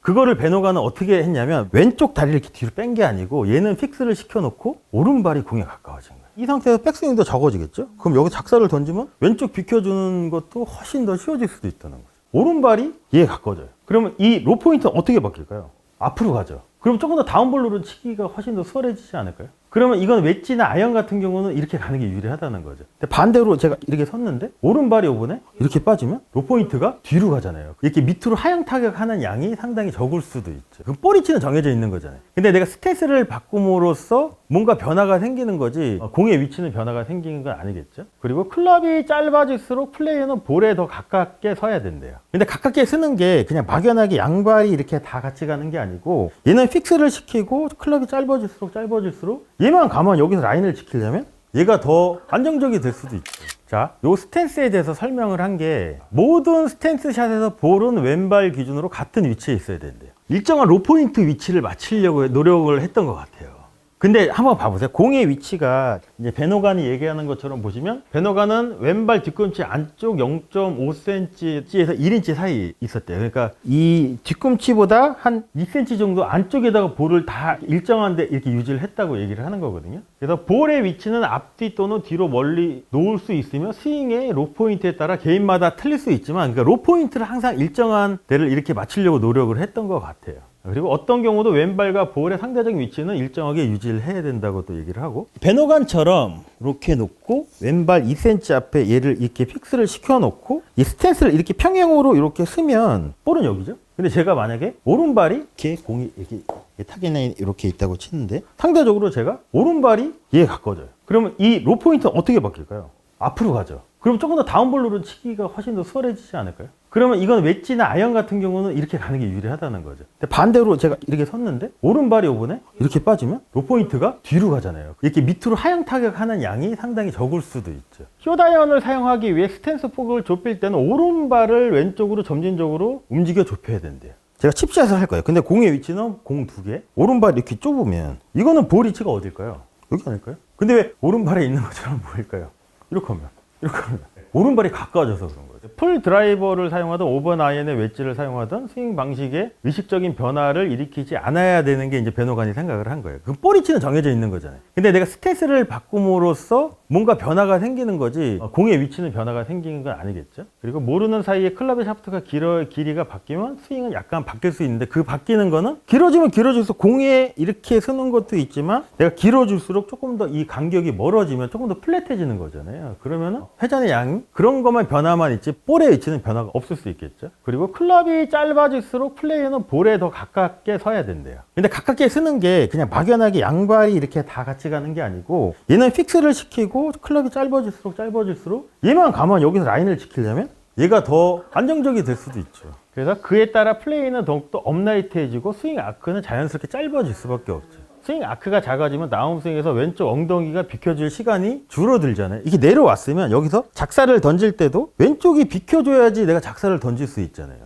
그거를 베노가는 어떻게 했냐면 왼쪽 다리를 이렇게 뒤로 뺀 게 아니고 얘는 픽스를 시켜놓고 오른발이 공에 가까워진 거예요. 이 상태에서 백스윙도 적어지겠죠? 그럼 여기 작사를 던지면 왼쪽 비켜주는 것도 훨씬 더 쉬워질 수도 있다는 거죠. 오른발이 얘에 가까워져요. 그러면 이 로포인트는 어떻게 바뀔까요? 앞으로 가죠. 그럼 조금 더 다운볼로로 치기가 훨씬 더 수월해지지 않을까요? 그러면 이건 웨지나 아이언 같은 경우는 이렇게 가는 게 유리하다는 거죠. 근데 반대로 제가 이렇게 섰는데 오른발이 요번에 이렇게 빠지면 로포인트가 뒤로 가잖아요. 이렇게 밑으로 하향 타격하는 양이 상당히 적을 수도 있죠. 그럼 볼 위치는 정해져 있는 거잖아요. 근데 내가 스탠스를 바꿈으로써 뭔가 변화가 생기는 거지 공의 위치는 변화가 생기는 건 아니겠죠. 그리고 클럽이 짧아질수록 플레이어는 볼에 더 가깝게 서야 된대요. 근데 가깝게 쓰는 게 그냥 막연하게 양발이 이렇게 다 같이 가는 게 아니고 얘는 픽스를 시키고 클럽이 짧아질수록 얘만 가만 여기서 라인을 지키려면 얘가 더 안정적이 될 수도 있죠. 자, 요 스탠스에 대해서 설명을 한 게 모든 스탠스 샷에서 볼은 왼발 기준으로 같은 위치에 있어야 된대요. 일정한 로포인트 위치를 맞추려고 노력을 했던 것 같아요. 근데 한번 봐보세요. 공의 위치가 이제 베노간이 얘기하는 것처럼 보시면 베노간은 왼발 뒤꿈치 안쪽 0.5cm에서 1인치 사이 있었대요. 그러니까 이 뒤꿈치보다 한 2cm 정도 안쪽에다가 볼을 다 일정한데 이렇게 유지를 했다고 얘기를 하는 거거든요. 그래서 볼의 위치는 앞뒤 또는 뒤로 멀리 놓을 수 있으며 스윙의 로포인트에 따라 개인마다 틀릴 수 있지만 그러니까 로포인트를 항상 일정한 데를 이렇게 맞추려고 노력을 했던 것 같아요. 그리고 어떤 경우도 왼발과 볼의 상대적 위치는 일정하게 유지를 해야 된다고 또 얘기를 하고 베노간처럼 이렇게 놓고 왼발 2cm 앞에 얘를 이렇게 픽스를 시켜놓고 이 스탠스를 이렇게 평행으로 이렇게 쓰면 볼은 여기죠. 근데 제가 만약에 오른발이 이렇게 공이 이렇게 타겟라인 이렇게 있다고 치는데 상대적으로 제가 오른발이 얘에 가까워져요. 그러면 이 로포인트는 어떻게 바뀔까요? 앞으로 가죠. 그럼 조금 더 다운볼로로 치기가 훨씬 더 수월해지지 않을까요? 그러면 이건 웨지나 아이언 같은 경우는 이렇게 가는 게 유리하다는 거죠. 근데 반대로 제가 이렇게 섰는데 오른발이 요번에 이렇게 빠지면 로포인트가 뒤로 가잖아요. 이렇게 밑으로 하향 타격하는 양이 상당히 적을 수도 있죠. 숏아이언을 사용하기 위해 스탠스 폭을 좁힐 때는 오른발을 왼쪽으로 점진적으로 움직여 좁혀야 된대요. 제가 칩샷을 할 거예요. 근데 공의 위치는 공 두 개. 오른발 이렇게 좁으면 이거는 볼 위치가 어딜까요? 여기 아닐까요? 근데 왜 오른발에 있는 것처럼 보일까요? 이렇게 하면 오른발이 가까워져서 그런 거죠. 풀 드라이버를 사용하든 오번 아이언의 웨지를 사용하든 스윙 방식에 의식적인 변화를 일으키지 않아야 되는 게 이제 베노간이 생각을 한 거예요. 그 볼 위치는 정해져 있는 거잖아요. 근데 내가 스탠스를 바꿈으로써 뭔가 변화가 생기는 거지 공의 위치는 변화가 생기는 건 아니겠죠. 그리고 모르는 사이에 클럽의 샤프트가 길이가 바뀌면 스윙은 약간 바뀔 수 있는데 그 바뀌는 거는 길어지면 길어질수록 공에 이렇게 서는 것도 있지만 내가 길어질수록 조금 더 이 간격이 멀어지면 조금 더 플랫해지는 거잖아요. 그러면은 회전의 양이 그런 것만 변화만 있지 볼의 위치는 변화가 없을 수 있겠죠. 그리고 클럽이 짧아질수록 플레이어는 볼에 더 가깝게 서야 된대요. 근데 가깝게 쓰는 게 그냥 막연하게 양발이 이렇게 다 같이 가는 게 아니고 얘는 픽스를 시키고 클럽이 짧아질수록 얘만 가만 여기서 라인을 지키려면 얘가 더 안정적이 될 수도 있죠. 그래서 그에 따라 플레이는 더욱더 업라이트해지고 스윙 아크는 자연스럽게 짧아질 수밖에 없죠. 스윙 아크가 작아지면 다운스윙에서 왼쪽 엉덩이가 비켜줄 시간이 줄어들잖아요. 이게 내려왔으면 여기서 작사를 던질 때도 왼쪽이 비켜줘야지 내가 작사를 던질 수 있잖아요.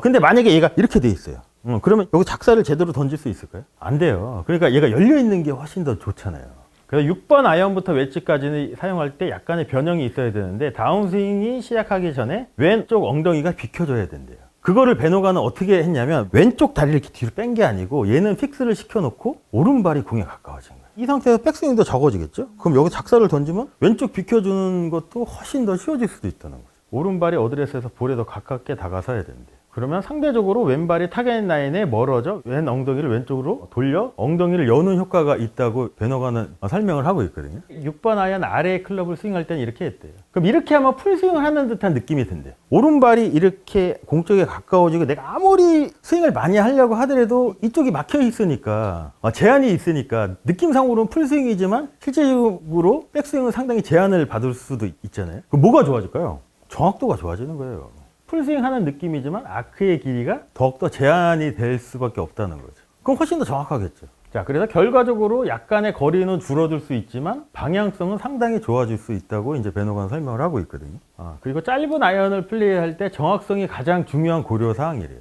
근데 만약에 얘가 이렇게 돼 있어요. 그러면 여기 작사를 제대로 던질 수 있을까요? 안 돼요. 그러니까 얘가 열려있는 게 훨씬 더 좋잖아요. 그래서 6번 아이언부터 웨지까지는 사용할 때 약간의 변형이 있어야 되는데 다운스윙이 시작하기 전에 왼쪽 엉덩이가 비켜줘야 된대요. 그거를 베노가는 어떻게 했냐면 왼쪽 다리를 이렇게 뒤로 뺀 게 아니고 얘는 픽스를 시켜놓고 오른발이 공에 가까워진 거예요. 이 상태에서 백스윙도 적어지겠죠? 그럼 여기 작사를 던지면 왼쪽 비켜주는 것도 훨씬 더 쉬워질 수도 있다는 거죠. 오른발이 어드레스에서 볼에 더 가깝게 다가서야 된대요. 그러면 상대적으로 왼발이 타겟 라인에 멀어져 왼 엉덩이를 왼쪽으로 돌려 엉덩이를 여는 효과가 있다고 베노가는 설명을 하고 있거든요. 6번 아이언 아래의 클럽을 스윙할 때는 이렇게 했대요. 그럼 이렇게 하면 풀스윙을 하는 듯한 느낌이 든대요. 오른발이 이렇게 공 쪽에 가까워지고 내가 아무리 스윙을 많이 하려고 하더라도 이쪽이 막혀 있으니까 제한이 있으니까 느낌상으로는 풀스윙이지만 실제적으로 백스윙은 상당히 제한을 받을 수도 있잖아요. 그럼 뭐가 좋아질까요? 정확도가 좋아지는 거예요. 풀스윙 하는 느낌이지만 아크의 길이가 더욱더 제한이 될 수밖에 없다는 거죠. 그럼 훨씬 더 정확하겠죠. 자, 그래서 결과적으로 약간의 거리는 줄어들 수 있지만 방향성은 상당히 좋아질 수 있다고 이제 베노간 설명을 하고 있거든요. 그리고 짧은 아이언을 플레이할 때 정확성이 가장 중요한 고려사항이래요.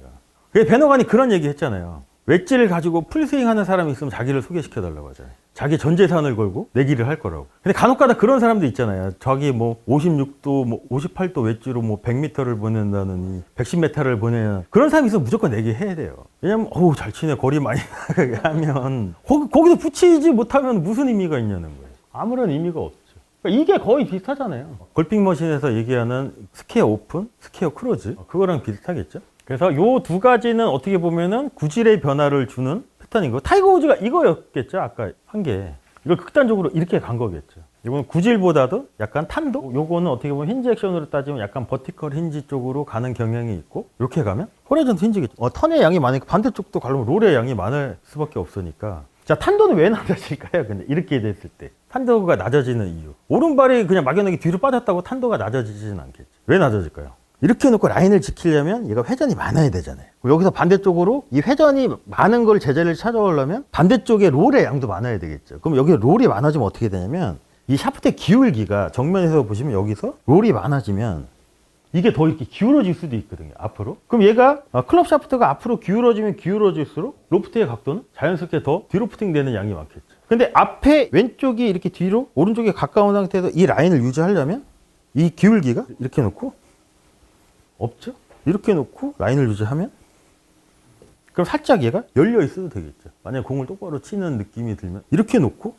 베노간이 그런 얘기 했잖아요. 웨지를 가지고 풀스윙 하는 사람이 있으면 자기를 소개시켜달라고 하잖아요. 자기 전 재산을 걸고 내기를 할 거라고. 근데 간혹가다 그런 사람도 있잖아요. 자기 뭐 56도, 뭐 58도 웨지로 뭐 100m를 보낸다느니 110m를 보내는 그런 사람이 있으면 무조건 내기해야 돼요. 왜냐면 어우 잘 치네 거리 많이 나가게 하면 거기서 붙이지 못하면 무슨 의미가 있냐는 거예요. 아무런 의미가 없죠. 그러니까 이게 거의 비슷하잖아요. 골핑 머신에서 얘기하는 스퀘어 오픈, 스퀘어 크로즈 그거랑 비슷하겠죠. 그래서 요 두 가지는 어떻게 보면은 구질의 변화를 주는 패턴인 거. 타이거 우즈가 이거였겠죠. 아까 한 게. 이걸 극단적으로 이렇게 간 거겠죠. 이거는 구질보다도 약간 탄도? 요거는 어떻게 보면 힌지 액션으로 따지면 약간 버티컬 힌지 쪽으로 가는 경향이 있고 이렇게 가면 호리존트 힌지겠죠. 턴의 양이 많으니까 반대쪽도 가려면 롤의 양이 많을 수밖에 없으니까. 자, 탄도는 왜 낮아질까요? 근데 이렇게 됐을 때. 탄도가 낮아지는 이유. 오른발이 그냥 막연하게 뒤로 빠졌다고 탄도가 낮아지지는 않겠죠. 왜 낮아질까요? 이렇게 해놓고 라인을 지키려면 얘가 회전이 많아야 되잖아요. 여기서 반대쪽으로 이 회전이 많은 걸 제자리를 찾아오려면 반대쪽에 롤의 양도 많아야 되겠죠. 그럼 여기 롤이 많아지면 어떻게 되냐면 이 샤프트의 기울기가 정면에서 보시면 여기서 롤이 많아지면 이게 더 이렇게 기울어질 수도 있거든요. 앞으로. 그럼 얘가 클럽 샤프트가 앞으로 기울어지면 기울어질수록 로프트의 각도는 자연스럽게 더 디로프팅 되는 양이 많겠죠. 근데 앞에 왼쪽이 이렇게 뒤로 오른쪽에 가까운 상태에서 이 라인을 유지하려면 이 기울기가 이렇게 놓고 없죠? 이렇게 놓고 라인을 유지하면 그럼 살짝 얘가 열려 있어도 되겠죠. 만약에 공을 똑바로 치는 느낌이 들면 이렇게 놓고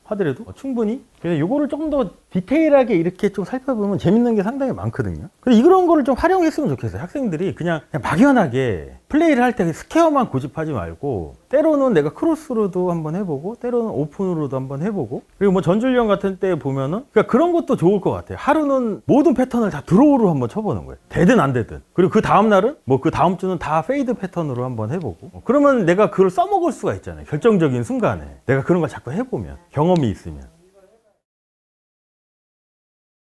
하더라도 충분히. 그래서 이거를 조금 더 디테일하게 이렇게 좀 살펴보면 재밌는 게 상당히 많거든요. 근데 이런 거를 좀 활용했으면 좋겠어요. 학생들이 그냥 막연하게 플레이를 할 때 스퀘어만 고집하지 말고 때로는 내가 크로스로도 한번 해보고 때로는 오픈으로도 한번 해보고 그리고 뭐 전술형 같은 때 보면은 그러니까 그런 것도 좋을 것 같아요. 하루는 모든 패턴을 다 드로우로 한번 쳐보는 거예요. 되든 안 되든. 그리고 그 다음 날은 뭐 그 다음 주는 다 페이드 패턴으로 한번 해보고 그러면 내가 그걸 써먹을 수가 있잖아요. 결정적인 순간에 내가 그런 걸 자꾸 해보면 경험이 있으면